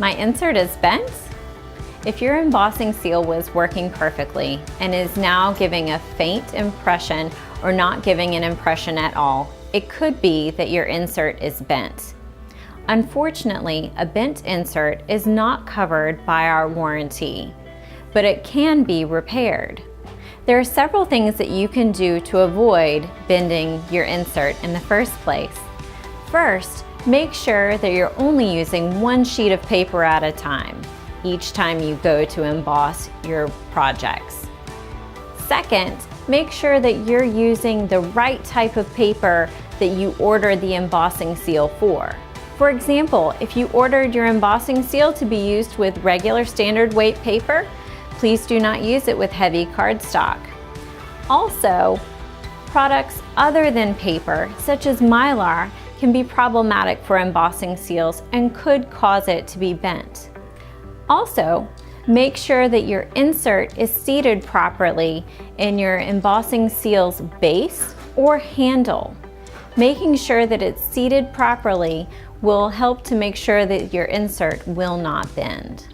My insert is bent. If your embossing seal was working perfectly and is now giving a faint impression or not giving an impression at all, it could be that your insert is bent. Unfortunately, a bent insert is not covered by our warranty, but it can be repaired. There are several things that you can do to avoid bending your insert in the first place. First, make sure that you're only using one sheet of paper at a time each time you go to emboss your projects. Second, make sure that you're using the right type of paper that you ordered the embossing seal for. For example, if you ordered your embossing seal to be used with regular standard weight paper, please do not use it with heavy cardstock. Also, products other than paper, such as Mylar, can be problematic for embossing seals and could cause it to be bent. Also, make sure that your insert is seated properly in your embossing seal's base or handle. Making sure that it's seated properly will help to make sure that your insert will not bend.